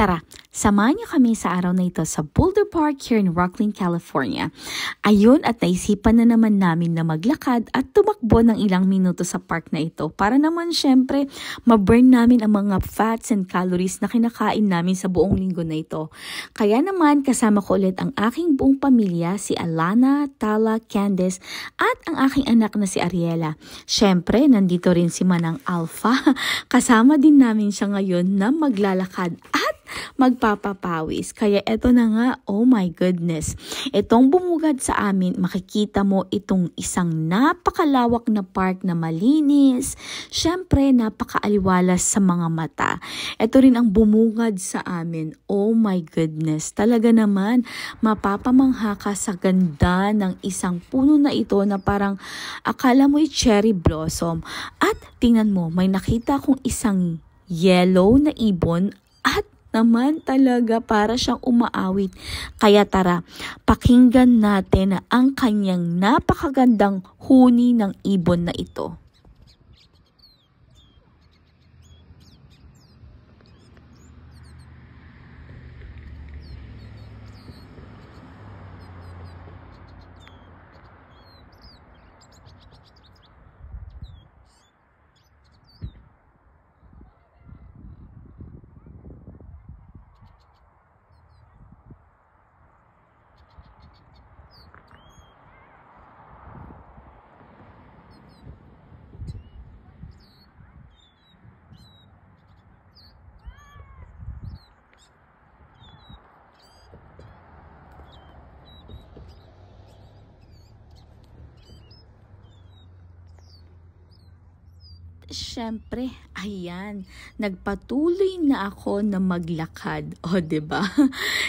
Tara, samahan niyo kami sa araw na ito sa Boulder Park here in Rocklin, California. Ayun, at naisipan na naman namin na maglakad at tumakbo ng ilang minuto sa park na ito para naman syempre ma-burn namin ang mga fats and calories na kinakain namin sa buong linggo na ito. Kaya naman kasama ko ulit ang aking buong pamilya, si Alana, Tala, Candice at ang aking anak na si Ariela. Syempre, nandito rin si Manang Alpha. Kasama din namin siya ngayon na maglalakad at magpapapawis. Kaya eto na nga, oh my goodness. Itong bumugad sa amin, makikita mo itong isang napakalawak na park na malinis. Syempre, napakaaliwalas sa mga mata. Ito rin ang bumugad sa amin. Oh my goodness. Talaga naman, mapapamangha ka sa ganda ng isang puno na ito na parang akala mo'y cherry blossom. At tingnan mo, may nakita akong isang yellow na ibon at naman talaga para siyang umaawit. Kaya tara, pakinggan natin ang kanyang napakagandang huni ng ibon na ito. Siyempre, ayan, nagpatuloy na ako na maglakad. O, diba?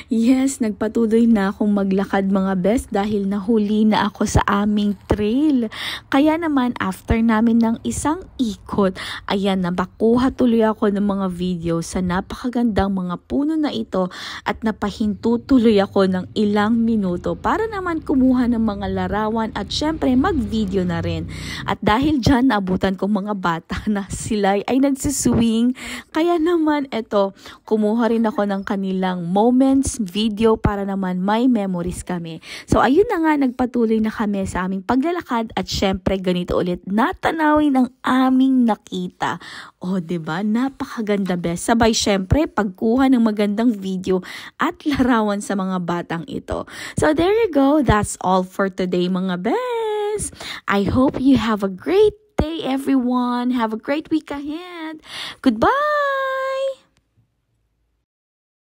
Yes, nagpatuloy na akong maglakad mga best dahil nahuli na ako sa aming trail. Kaya naman, after namin ng isang ikot, ayan, nabakuha tuloy ako ng mga video sa napakagandang mga puno na ito at napahinto tuloy ako ng ilang minuto para naman kumuha ng mga larawan at syempre mag-video na rin. At dahil dyan, naabutan ko mga bata na sila ay nagsiswing. Kaya naman eto, kumuha rin ako ng kanilang moments, video para naman may memories kami. So ayun na nga, nagpatuloy na kami sa aming paglalakad at syempre ganito ulit natanawin ang aming nakita. O diba, napakaganda best. Sabay syempre pagkuha ng magandang video at larawan sa mga batang ito. So there you go, that's all for today mga best. I hope you have a great day everyone. Have a great week ahead. Goodbye!